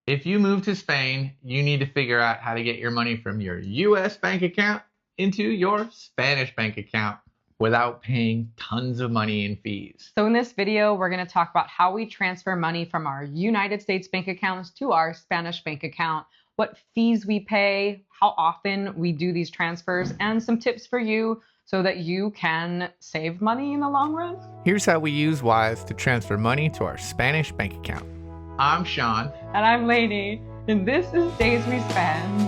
If you move to Spain, you need to figure out how to get your money from your US bank account into your Spanish bank account without paying tons of money in fees. So in this video, we're going to talk about how we transfer money from our United States bank accounts to our Spanish bank account, what fees we pay, how often we do these transfers, and some tips for you so that you can save money in the long run. Here's how we use Wise to transfer money to our Spanish bank account. I'm Shawn. And I'm Lainey, and this is Days We Spend.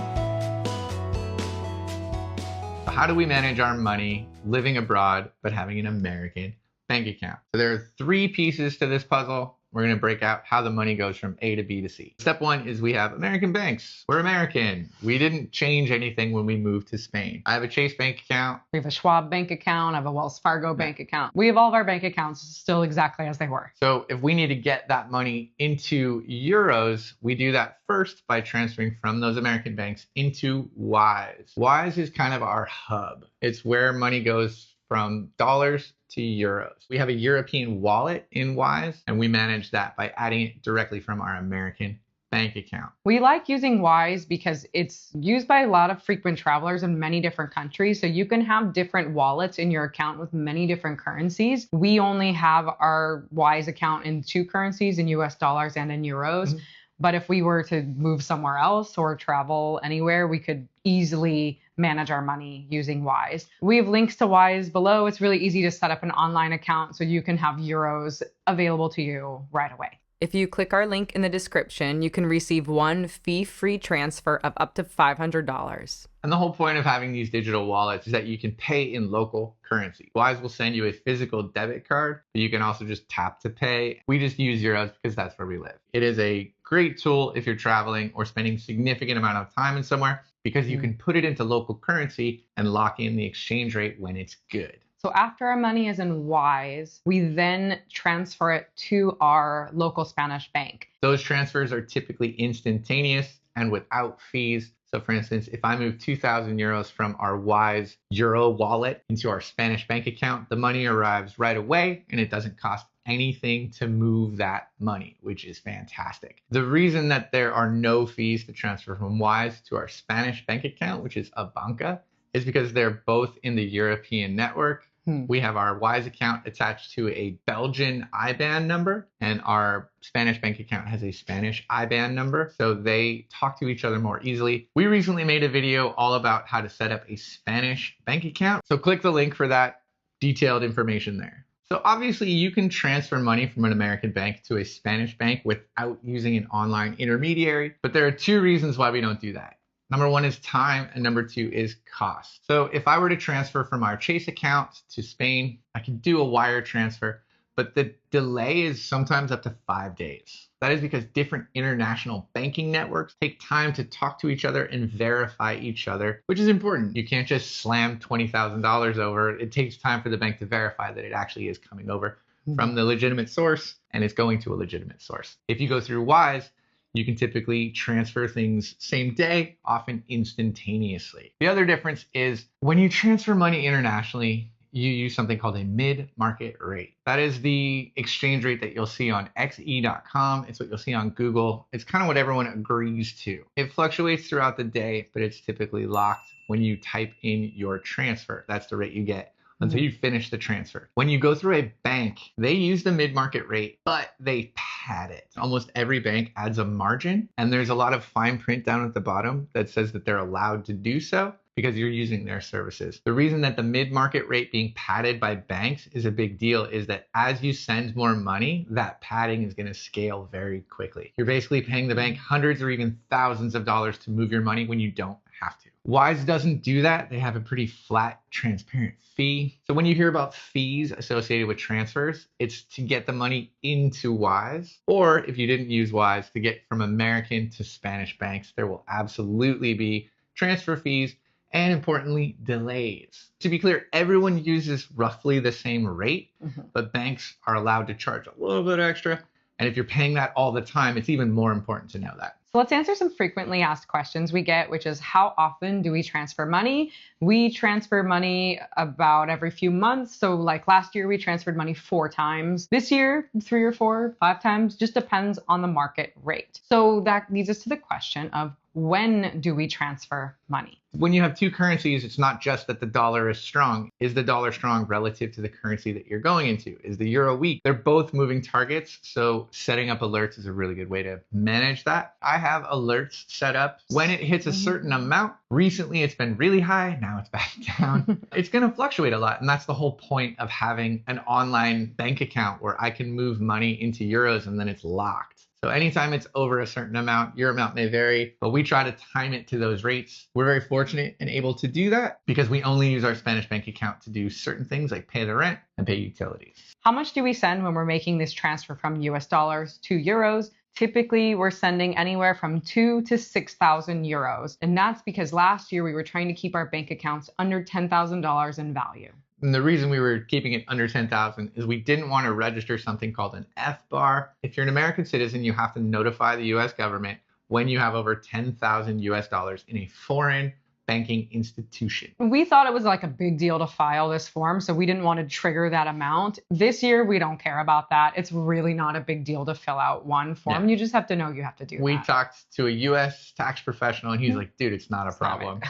How do we manage our money living abroad but having an American bank account? So there are three pieces to this puzzle. We're going to break out how the money goes from A to B to C. Step one is we have American banks. We're American. We didn't change anything when we moved to Spain. I have a Chase bank account. We have a Schwab bank account. I have a Wells Fargo bank account. We have all of our bank accounts still exactly as they were. So if we need to get that money into euros, we do that first by transferring from those American banks into Wise. Wise is kind of our hub. It's where money goes from dollars to euros. We have a European wallet in Wise, and we manage that by adding it directly from our American bank account. We like using Wise because it's used by a lot of frequent travelers in many different countries. So you can have different wallets in your account with many different currencies. We only have our Wise account in two currencies, in US dollars and in euros. Mm-hmm. But if we were to move somewhere else or travel anywhere, we could easily manage our money using Wise. We have links to Wise below. It's really easy to set up an online account so you can have euros available to you right away. If you click our link in the description, you can receive one fee-free transfer of up to $500. And the whole point of having these digital wallets is that you can pay in local currency. Wise will send you a physical debit card, but you can also just tap to pay. We just use euros because that's where we live. It is a great tool if you're traveling or spending a significant amount of time in somewhere because you can put it into local currency and lock in the exchange rate when it's good. So after our money is in Wise, we then transfer it to our local Spanish bank. Those transfers are typically instantaneous and without fees. So for instance, if I move 2,000 euros from our Wise Euro wallet into our Spanish bank account, the money arrives right away and it doesn't cost anything to move that money, which is fantastic. The reason that there are no fees to transfer from Wise to our Spanish bank account, which is a banca, is because they're both in the European network. We have our Wise account attached to a Belgian IBAN number, and our Spanish bank account has a Spanish IBAN number, so they talk to each other more easily. We recently made a video all about how to set up a Spanish bank account, so click the link for that detailed information there. So obviously you can transfer money from an American bank to a Spanish bank without using an online intermediary, but there are two reasons why we don't do that. Number one is time, and number two is cost. So if I were to transfer from our Chase account to Spain, I can do a wire transfer, but the delay is sometimes up to 5 days. That is because different international banking networks take time to talk to each other and verify each other, which is important. You can't just slam $20,000 over. It takes time for the bank to verify that it actually is coming over from the legitimate source and it's going to a legitimate source. If you go through Wise, you can typically transfer things same day, often instantaneously. The other difference is when you transfer money internationally, you use something called a mid-market rate. That is the exchange rate that you'll see on xe.com. It's what you'll see on Google. It's kind of what everyone agrees to. It fluctuates throughout the day, but it's typically locked when you type in your transfer. That's the rate you get until you finish the transfer. When you go through a bank, they use the mid-market rate, but they pad it. Almost every bank adds a margin, and there's a lot of fine print down at the bottom that says that they're allowed to do so because you're using their services. The reason that the mid-market rate being padded by banks is a big deal is that as you send more money, that padding is gonna scale very quickly. You're basically paying the bank hundreds or even thousands of dollars to move your money when you don't have to. Wise doesn't do that. They have a pretty flat, transparent fee. So when you hear about fees associated with transfers, it's to get the money into Wise, or if you didn't use Wise, to get from American to Spanish banks. There will absolutely be transfer fees and, importantly, delays. To be clear, everyone uses roughly the same rate, but banks are allowed to charge a little bit extra And if you're paying that all the time, it's even more important to know that. So let's answer some frequently asked questions we get, which is how often do we transfer money? We transfer money about every few months. So like last year, we transferred money 4 times. This year, 3 or 4, 5 times, just depends on the market rate. So that leads us to the question of when do we transfer money? When you have two currencies, it's not just that the dollar is strong. Is the dollar strong relative to the currency that you're going into? Is the euro weak? They're both moving targets. So setting up alerts is a really good way to manage that. I have alerts set up when it hits a certain amount. Recently, it's been really high. Now it's back down. It's going to fluctuate a lot. And that's the whole point of having an online bank account where I can move money into euros and then it's locked. So anytime it's over a certain amount, your amount may vary, but we try to time it to those rates. We're very fortunate and able to do that because we only use our Spanish bank account to do certain things like pay the rent and pay utilities. How much do we send when we're making this transfer from US dollars to euros? Typically, we're sending anywhere from 2,000 to 6,000 euros. And that's because last year we were trying to keep our bank accounts under $10,000 in value. And the reason we were keeping it under 10,000 is we didn't want to register something called an FBAR. If you're an American citizen, you have to notify the US government when you have over 10,000 US dollars in a foreign banking institution. We thought it was like a big deal to file this form, so we didn't want to trigger that amount. This year, we don't care about that. It's really not a big deal to fill out one form. Yeah. You just have to know you have to do We that. talked to a US tax professional and he's like, dude, it's not a problem.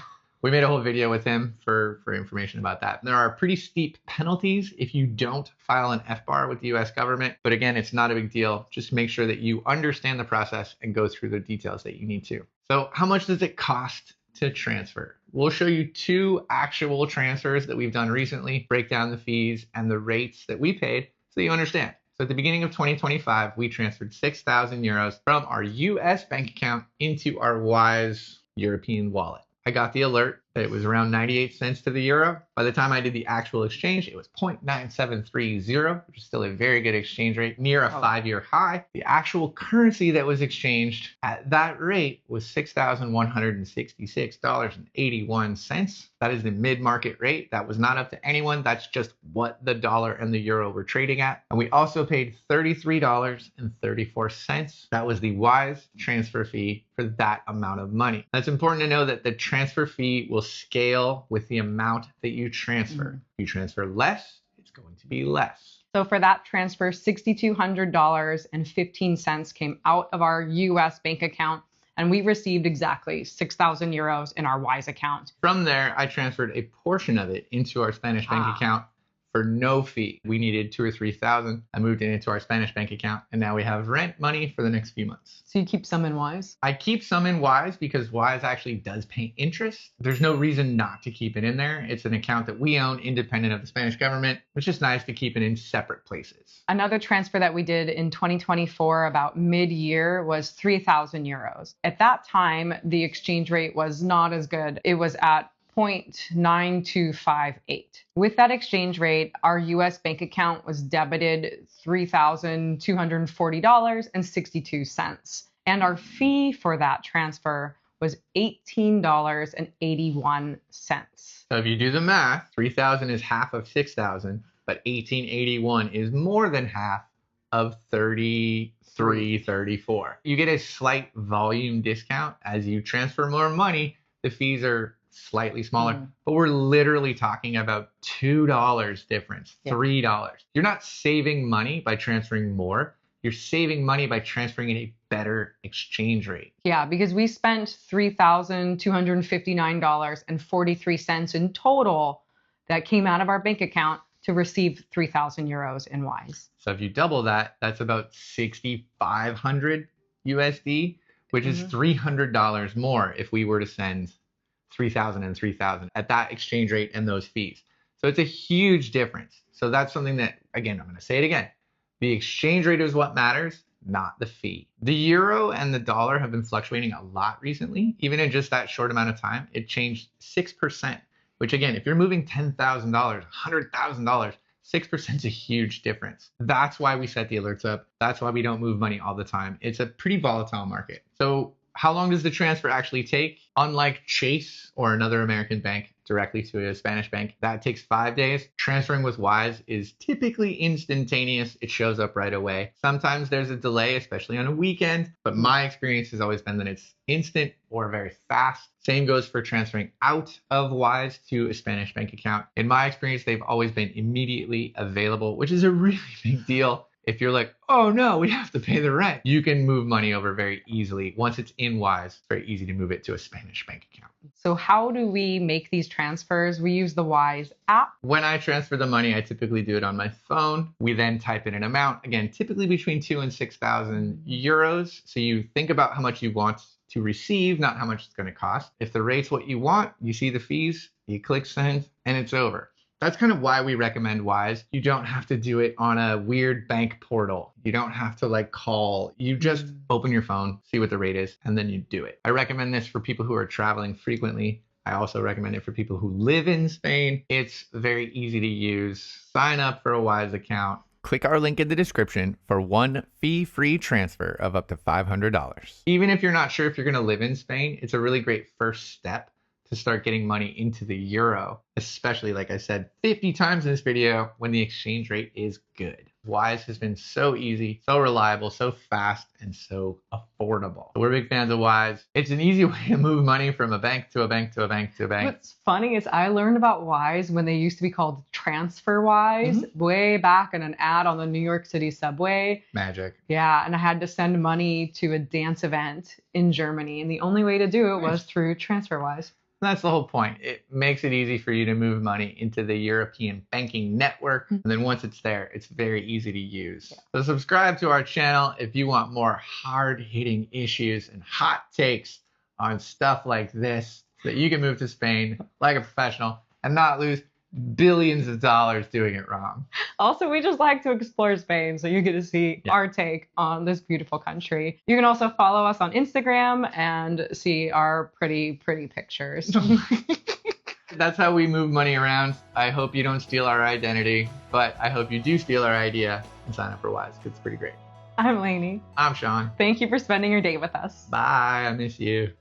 We made a whole video with him for information about that. There are pretty steep penalties if you don't file an FBAR with the US government. But again, it's not a big deal. Just make sure that you understand the process and go through the details that you need to. So how much does it cost to transfer? We'll show you 2 actual transfers that we've done recently, break down the fees and the rates that we paid so you understand. So at the beginning of 2025, we transferred 6,000 euros from our US bank account into our Wise European wallet. I got the alert that it was around 98 cents to the euro. By the time I did the actual exchange, it was 0.9730, which is still a very good exchange rate, near a 5-year high. The actual currency that was exchanged at that rate was $6,166.81. That is the mid-market rate. That was not up to anyone. That's just what the dollar and the euro were trading at. And we also paid $33.34. That was the Wise transfer fee for that amount of money. That's important to know that the transfer fee will scale with the amount that you transfer. If you transfer less, it's going to be less. So for that transfer, $6,200.15 came out of our US bank account, and we received exactly 6,000 euros in our Wise account. From there, I transferred a portion of it into our Spanish bank account for no fee. We needed 2,000 or 3,000. I moved it into our Spanish bank account, and now we have rent money for the next few months. So you keep some in Wise? I keep some in Wise because Wise actually does pay interest. There's no reason not to keep it in there. It's an account that we own independent of the Spanish government. It's just nice to keep it in separate places. Another transfer that we did in 2024 about mid-year was 3,000 euros. At that time, the exchange rate was not as good. It was at 0.9258. With that exchange rate, our US bank account was debited $3,240.62. And our fee for that transfer was $18.81. So if you do the math, 3,000 is half of 6,000, but 1881 is more than half of 33.34. You get a slight volume discount as you transfer more money. The fees are slightly smaller, but we're literally talking about $2 difference, $3. You're not saving money by transferring more. You're saving money by transferring at a better exchange rate. Yeah, because we spent $3,259.43 in total that came out of our bank account to receive 3,000 euros in Wise. So if you double that, that's about 6,500 USD, which is $300 more if we were to send 3,000 and 3,000 at that exchange rate and those fees. So it's a huge difference. So that's something that, again, I'm going to say it again. The exchange rate is what matters, not the fee. The euro and the dollar have been fluctuating a lot recently. Even in just that short amount of time, it changed 6%, which again, if you're moving $10,000, $100,000, 6% is a huge difference. That's why we set the alerts up. That's why we don't move money all the time. It's a pretty volatile market. So how long does the transfer actually take? Unlike Chase or another American bank, directly to a Spanish bank. That takes 5 days. Transferring with Wise is typically instantaneous. It shows up right away. Sometimes there's a delay, especially on a weekend, but my experience has always been that it's instant or very fast. Same goes for transferring out of Wise to a Spanish bank account. In my experience, they've always been immediately available, which is a really big deal. If you're like, oh no, we have to pay the rent, you can move money over very easily. Once it's in Wise, it's very easy to move it to a Spanish bank account. So how do we make these transfers? We use the Wise app. When I transfer the money, I typically do it on my phone. We then type in an amount, again, typically between 2,000 and 6,000 euros. So you think about how much you want to receive, not how much it's going to cost. If the rate's what you want, you see the fees, you click send, and it's over. That's kind of why we recommend Wise. You don't have to do it on a weird bank portal. You don't have to call. You just open your phone, see what the rate is, and then you do it. I recommend this for people who are traveling frequently. I also recommend it for people who live in Spain. It's very easy to use. Sign up for a Wise account. Click our link in the description for one fee-free transfer of up to $500. Even if you're not sure if you're going to live in Spain, it's a really great first step to start getting money into the euro, especially, like I said 50 times in this video, when the exchange rate is good. Wise has been so easy, so reliable, so fast, and so affordable. We're big fans of Wise. It's an easy way to move money from a bank to a bank to a bank to a bank. What's funny is I learned about Wise when they used to be called TransferWise way back in an ad on the New York City subway. Magic. Yeah, and I had to send money to a dance event in Germany, and the only way to do it was through TransferWise. That's the whole point. It makes it easy for you to move money into the European banking network. And then once it's there, it's very easy to use. So subscribe to our channel if you want more hard-hitting issues and hot takes on stuff like this, so that you can move to Spain like a professional and not lose billions of dollars doing it wrong. Also, we just like to explore Spain, so you get to see our take on this beautiful country. You can also follow us on Instagram and see our pretty pictures. That's how we move money around. I hope you don't steal our identity, but I hope you do steal our idea and sign up for Wise, because it's pretty great. I'm Lainey. I'm Shawn. Thank you for spending your day with us. Bye, I miss you.